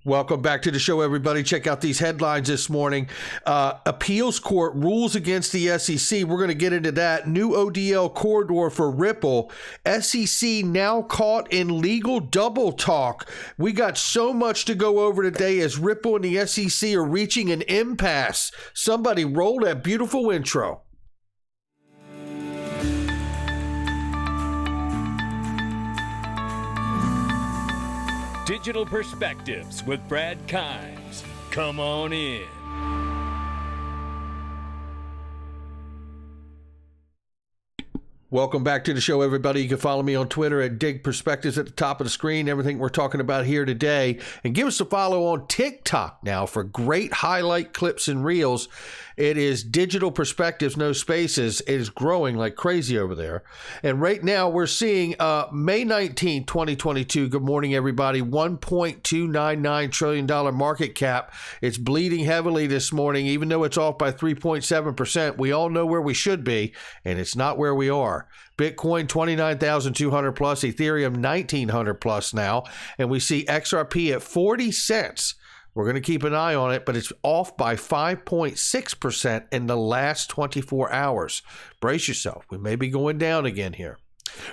Welcome back to the show, everybody. Check out these headlines this morning. Appeals court rules against the SEC. We're going to get into that. New ODL corridor for Ripple. SEC now caught in legal double talk. We got so much to go over today as Ripple and the SEC are reaching an impasse. Somebody roll that beautiful intro. Digital Perspectives with Brad Kimes. Come on in. Welcome back to the show, everybody. You can follow me on Twitter at Dig Perspectives at the top of the screen. Everything we're talking about here today. And give us a follow on TikTok now for great highlight clips and reels. It is Digital Perspectives, no spaces. It is growing like crazy over there. And right now we're seeing May 19, 2022. Good morning, everybody. $1.299 trillion market cap. It's bleeding heavily this morning, even though it's off by 3.7%. We all know where we should be, and it's not where we are. Bitcoin 29,200 plus, Ethereum 1,900 plus now, and we see XRP at 40 cents. We're going to keep an eye on it, but it's off by 5.6% in the last 24 hours. Brace yourself. We may be going down again here.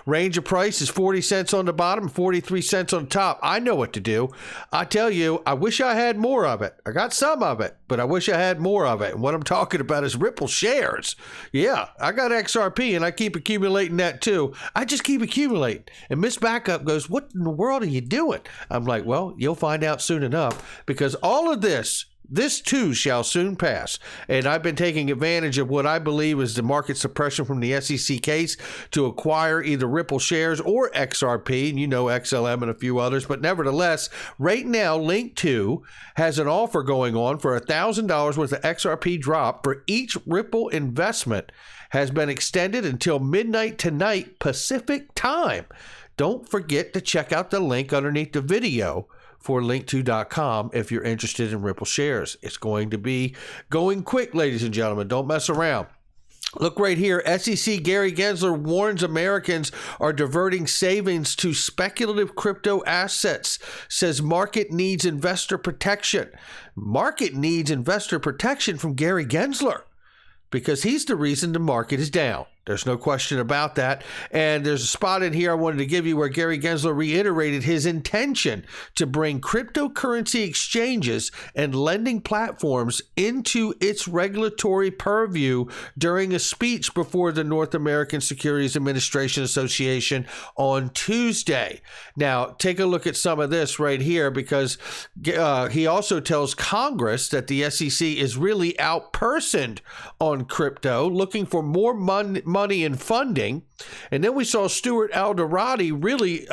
Range of price is 40 cents on the bottom, 43 cents on the top. I know what to do. I tell you, I wish I had more of it. I got some of it, but I wish I had more of it. And what I'm talking about is Ripple shares. Yeah, I got XRP and I keep accumulating that too. I just keep accumulating. And Miss Backup goes, what in the world are you doing? I'm like, well, you'll find out soon enough, because all of this too shall soon pass. And I've been taking advantage of what I believe is the market suppression from the SEC case to acquire either Ripple shares or XRP, and you know XLM and a few others. But nevertheless, right now, Linqto has an offer going on for $1,000 worth of XRP drop for each Ripple investment has been extended until midnight tonight Pacific time. Don't forget to check out the link underneath the video for Linqto.com if you're interested in Ripple shares. It's going to be going quick, ladies and gentlemen. Don't mess around. Look right here. SEC Gary Gensler warns Americans are diverting savings to speculative crypto assets, says market needs investor protection. Market needs investor protection from Gary Gensler, because he's the reason the market is down. There's no question about that. And there's a spot in here I wanted to give you where Gary Gensler reiterated his intention to bring cryptocurrency exchanges and lending platforms into its regulatory purview during a speech before the North American Securities Administration Association on Tuesday. Now, take a look at some of this right here, because he also tells Congress that the SEC is really outpersoned on crypto, looking for more money and funding. And then we saw Stuart Alderati really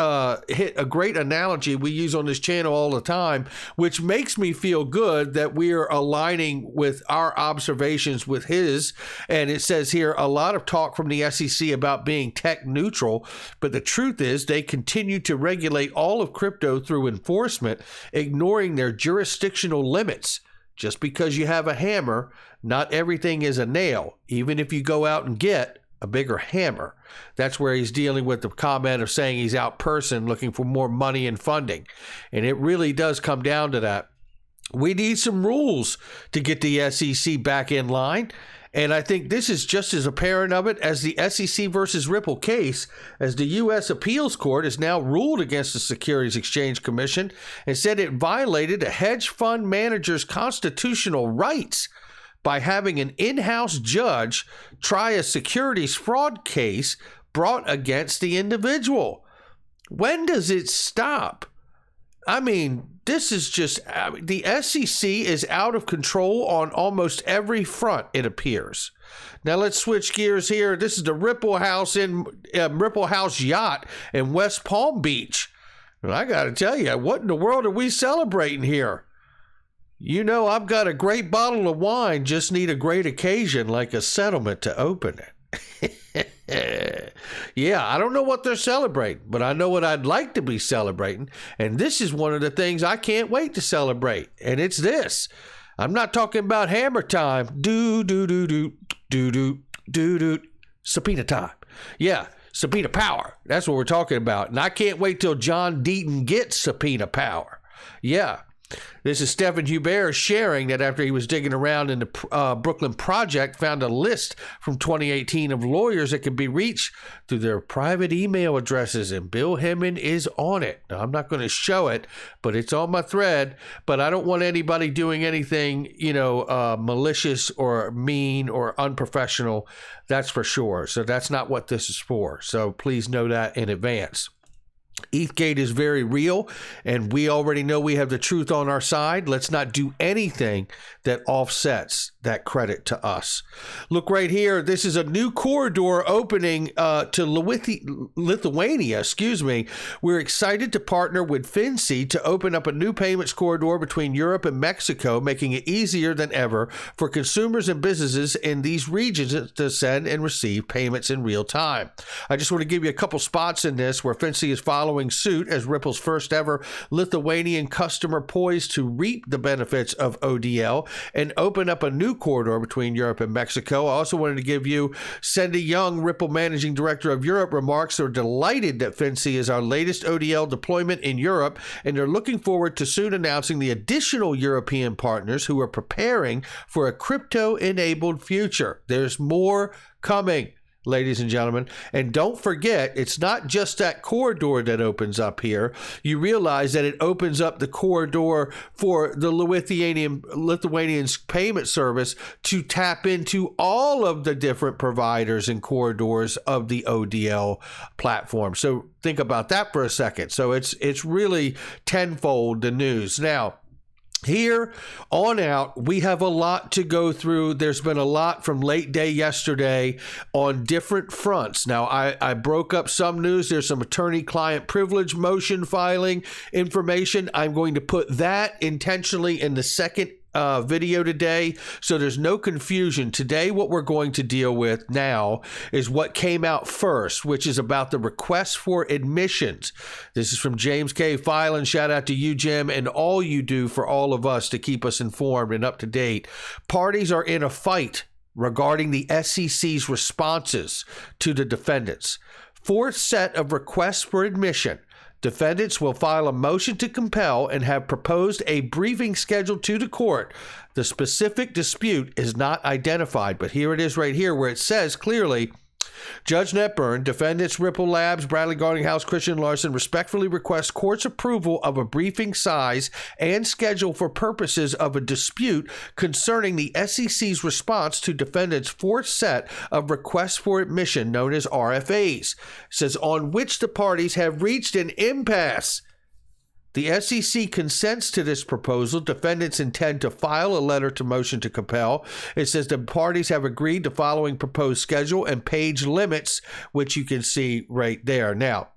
hit a great analogy we use on this channel all the time, which makes me feel good that we are aligning with our observations with his. And it says here, a lot of talk from the SEC about being tech neutral, but the truth is they continue to regulate all of crypto through enforcement, ignoring their jurisdictional limits. Just because you have a hammer, not everything is a nail, even if you go out and get a bigger hammer. That's where he's dealing with the comment of saying he's outpersoned, looking for more money and funding. And it really does come down to that. We need some rules to get the SEC back in line. And I think this is just as apparent of it as the SEC versus Ripple case, as the U.S. Appeals Court has now ruled against the Securities Exchange Commission and said it violated a hedge fund manager's constitutional rights by having an in-house judge try a securities fraud case brought against the individual. When does it stop? I mean, this is just, the SEC is out of control on almost every front, it appears. Now let's switch gears here. This is the Ripple House Ripple House yacht in West Palm Beach. And I got to tell you, what in the world are we celebrating here? You know, I've got a great bottle of wine, just need a great occasion like a settlement to open it. Yeah, I don't know what they're celebrating, but I know what I'd like to be celebrating. And this is one of the things I can't wait to celebrate. And it's this. I'm not talking about hammer time. Subpoena time. Yeah, subpoena power. That's what we're talking about. And I can't wait till John Deaton gets subpoena power. Yeah. This is Stephen Hubert sharing that after he was digging around in the Brooklyn Project, found a list from 2018 of lawyers that could be reached through their private email addresses, and Bill Hinman is on it. Now, I'm not going to show it, but it's on my thread. But I don't want anybody doing anything, malicious or mean or unprofessional. That's for sure. So that's not what this is for. So please know that in advance. ETHgate is very real, and we already know we have the truth on our side. Let's not do anything that offsets that credit to us. Look right here. This is a new corridor opening to Lithuania. We're excited to partner with FinCEN to open up a new payments corridor between Europe and Mexico, making it easier than ever for consumers and businesses in these regions to send and receive payments in real time. I just want to give you a couple spots in this where FinCEN is following suit as Ripple's first ever Lithuanian customer poised to reap the benefits of ODL and open up a new corridor between Europe and Mexico. I also wanted to give you Cindy Young, Ripple Managing Director of Europe, remarks they're delighted that FinCEN is our latest ODL deployment in Europe, and they're looking forward to soon announcing the additional European partners who are preparing for a crypto-enabled future. There's more coming, ladies and gentlemen. And don't forget, it's not just that corridor that opens up here. You realize that it opens up the corridor for the Lithuanian's payment service to tap into all of the different providers and corridors of the ODL platform. So think about that for a second. So it's really tenfold the news. Now, here on out, we have a lot to go through. There's been a lot from late day yesterday on different fronts. Now, I broke up some news. There's some attorney-client privilege motion filing information. I'm going to put that intentionally in the second video today, so there's no confusion. Today, what we're going to deal with now is what came out first, which is about the request for admissions. This is from James K. Filan. Shout out to you, Jim, and all you do for all of us to keep us informed and up to date. Parties are in a fight regarding the SEC's responses to the defendants. Fourth set of requests for admission. Defendants will file a motion to compel and have proposed a briefing schedule to the court. The specific dispute is not identified, but here it is right here where it says clearly, Judge Netburn, defendants Ripple Labs, Bradley Garlinghouse, Christian Larson respectfully request court's approval of a briefing size and schedule for purposes of a dispute concerning the SEC's response to defendants' fourth set of requests for admission, known as RFAs. It says, on which the parties have reached an impasse. The SEC consents to this proposal. Defendants intend to file a letter to motion to compel. It says the parties have agreed to following proposed schedule and page limits, which you can see right there. Now,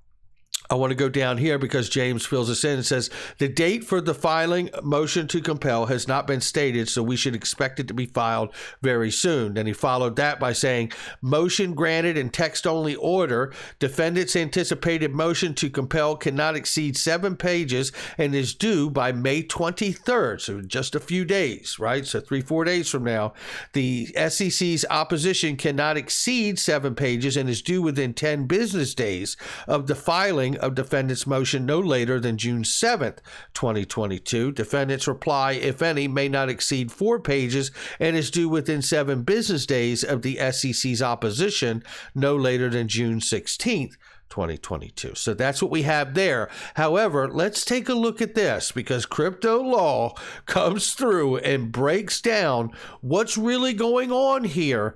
I want to go down here because James fills us in and says the date for the filing motion to compel has not been stated, so we should expect it to be filed very soon. Then he followed that by saying motion granted in text-only order. Defendants' anticipated motion to compel cannot exceed 7 pages and is due by May 23rd, so just a few days, right? So 3-4 days from now. The SEC's opposition cannot exceed 7 pages and is due within 10 business days of the filing of defendant's motion no later than June 7th, 2022. Defendant's reply, if any, may not exceed 4 pages and is due within 7 business days of the SEC's opposition no later than June 16th, 2022. So that's what we have there. However, let's take a look at this because crypto law comes through and breaks down what's really going on here.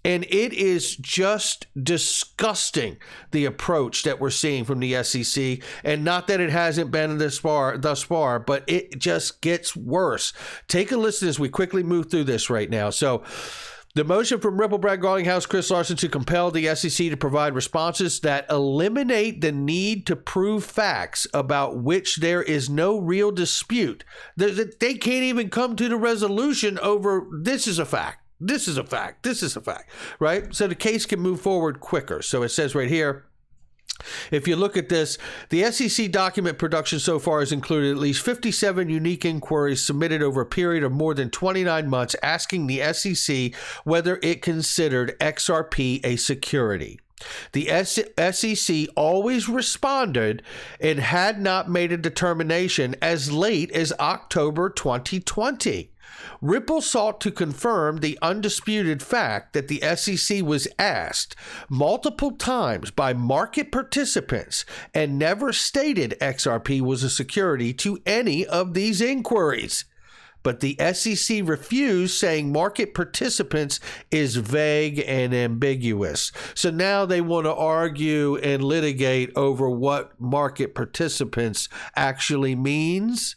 And it is just disgusting, the approach that we're seeing from the SEC. And not that it hasn't been thus far, but it just gets worse. Take a listen as we quickly move through this right now. So the motion from Ripple, Brad Garlinghouse, Chris Larson to compel the SEC to provide responses that eliminate the need to prove facts about which there is no real dispute. They can't even come to the resolution over this is a fact. This is a fact. This is a fact, right? So the case can move forward quicker. So it says right here, if you look at this, the SEC document production so far has included at least 57 unique inquiries submitted over a period of more than 29 months asking the SEC whether it considered XRP a security. The SEC always responded and had not made a determination as late as October 2020. Ripple sought to confirm the undisputed fact that the SEC was asked multiple times by market participants and never stated XRP was a security to any of these inquiries. But the SEC refused, saying market participants is vague and ambiguous. So now they want to argue and litigate over what market participants actually means.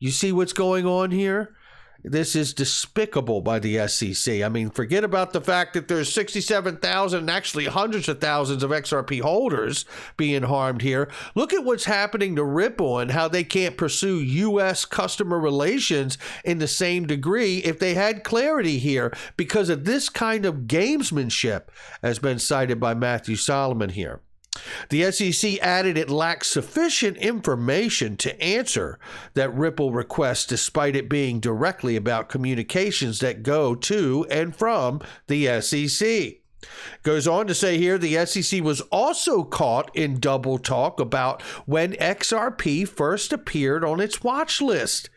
You see what's going on here? This is despicable by the SEC. I mean, forget about the fact that there's 67,000, actually hundreds of thousands of XRP holders being harmed here. Look at what's happening to Ripple and how they can't pursue U.S. customer relations in the same degree if they had clarity here because of this kind of gamesmanship, as been cited by Matthew Solomon here. The SEC added it lacks sufficient information to answer that Ripple request despite it being directly about communications that go to and from the SEC. Goes on to say here the SEC was also caught in double talk about when XRP first appeared on its watch list.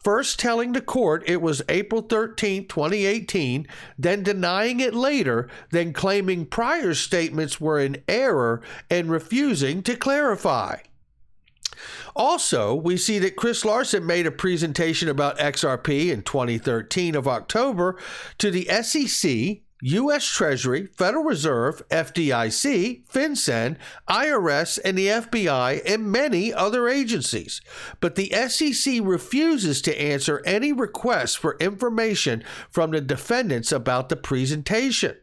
First telling the court it was April 13, 2018, then denying it later, then claiming prior statements were in error and refusing to clarify. Also, we see that Chris Larson made a presentation about XRP in 2013 of October to the SEC, U.S. Treasury, Federal Reserve, FDIC, FinCEN, IRS, and the FBI, and many other agencies. But the SEC refuses to answer any requests for information from the defendants about the presentation.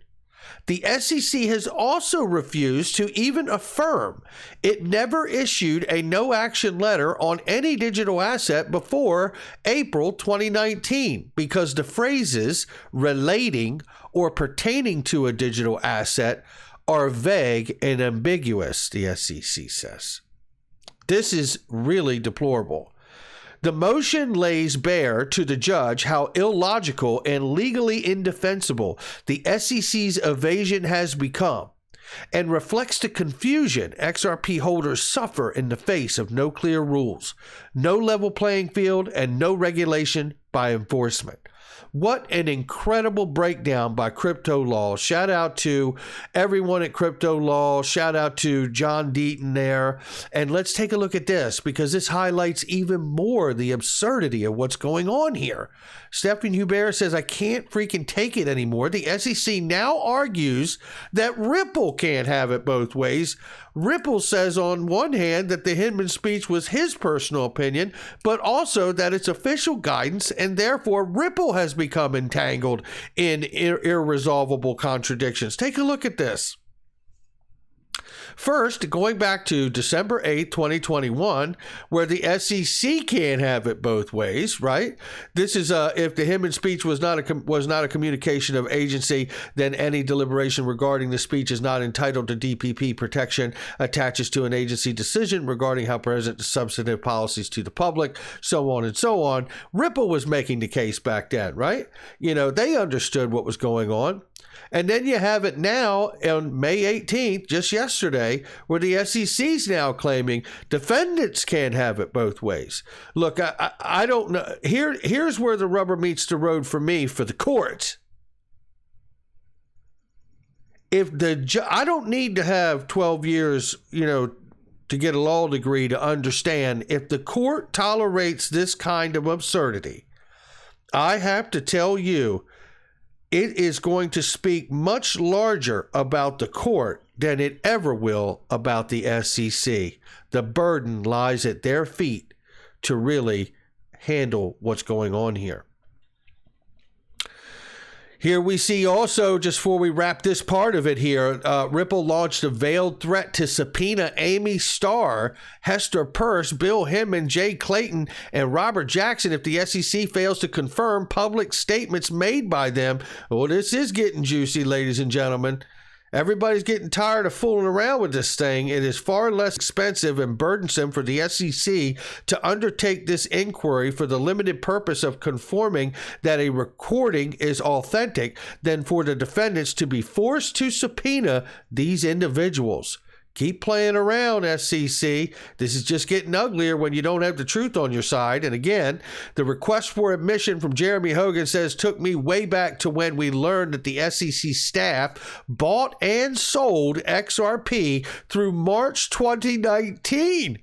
The SEC has also refused to even affirm it never issued a no-action letter on any digital asset before April 2019 because the phrases relating or pertaining to a digital asset are vague and ambiguous, the SEC says. This is really deplorable. The motion lays bare to the judge how illogical and legally indefensible the SEC's evasion has become and reflects the confusion XRP holders suffer in the face of no clear rules, no level playing field, and no regulation by enforcement. What an incredible breakdown by Crypto Law. Shout out to everyone at Crypto Law. Shout out to John Deaton there. And let's take a look at this because this highlights even more the absurdity of what's going on here. Stephen Hubert says, I can't freaking take it anymore. The SEC now argues that Ripple can't have it both ways. Ripple says on one hand that the Hinman speech was his personal opinion, but also that it's official guidance, and therefore Ripple has become entangled in irresolvable contradictions. Take a look at this. First, going back to December 8, 2021, where the SEC can't have it both ways, right? This is if the Hinman speech was not a communication of agency, then any deliberation regarding the speech is not entitled to DPP protection, attaches to an agency decision regarding how present substantive policies to the public, so on and so on. Ripple was making the case back then, right? You know, they understood what was going on. And then you have it now on May 18th, just yesterday, where the SEC's now claiming defendants can't have it both ways. Look, I don't know. Here's where the rubber meets the road for me for the courts. I don't need to have 12 years, to get a law degree to understand if the court tolerates this kind of absurdity. I have to tell you, it is going to speak much larger about the court than it ever will about the SEC. The burden lies at their feet to really handle what's going on here. Here we see also, just before we wrap this part of it here, Ripple launched a veiled threat to subpoena Amy Starr, Hester Peirce, Bill Hinman, Jay Clayton, and Robert Jackson if the SEC fails to confirm public statements made by them. Well, this is getting juicy, ladies and gentlemen. Everybody's getting tired of fooling around with this thing. It is far less expensive and burdensome for the SEC to undertake this inquiry for the limited purpose of confirming that a recording is authentic than for the defendants to be forced to subpoena these individuals. Keep playing around, SEC. This is just getting uglier when you don't have the truth on your side. And again, the request for admission from Jeremy Hogan says took me way back to when we learned that the SEC staff bought and sold XRP through March 2019.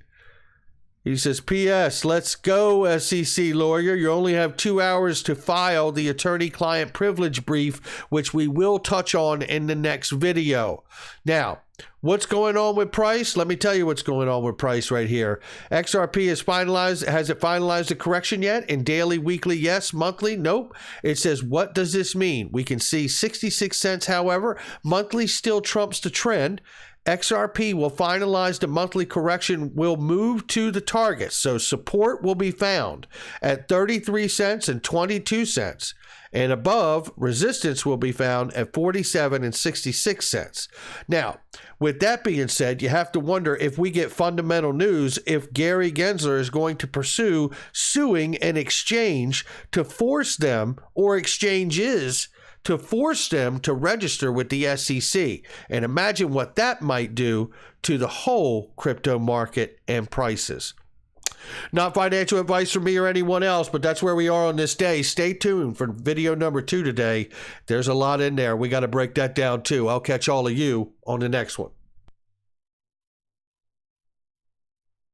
He says, P.S. Let's go, SEC lawyer. You only have 2 hours to file the attorney-client privilege brief, which we will touch on in the next video. Now, what's going on with price? Let me tell you what's going on with price right here. XRP is finalized. Has it finalized the correction yet? In daily, weekly, yes. Monthly, nope. It says, what does this mean? We can see 66 cents, however. Monthly still trumps the trend. XRP will finalize the monthly correction, will move to the target. So support will be found at 33 cents and 22 cents. And above, resistance will be found at 47 and 66 cents. Now, with that being said, you have to wonder if we get fundamental news, if Gary Gensler is going to pursue suing an exchange to force them, or exchanges to force them to register with the SEC. And imagine what that might do to the whole crypto market and prices. Not financial advice from me or anyone else, but that's where we are on this day. Stay tuned for video number 2 today. There's a lot in there. We got to break that down too. I'll catch all of you on the next one.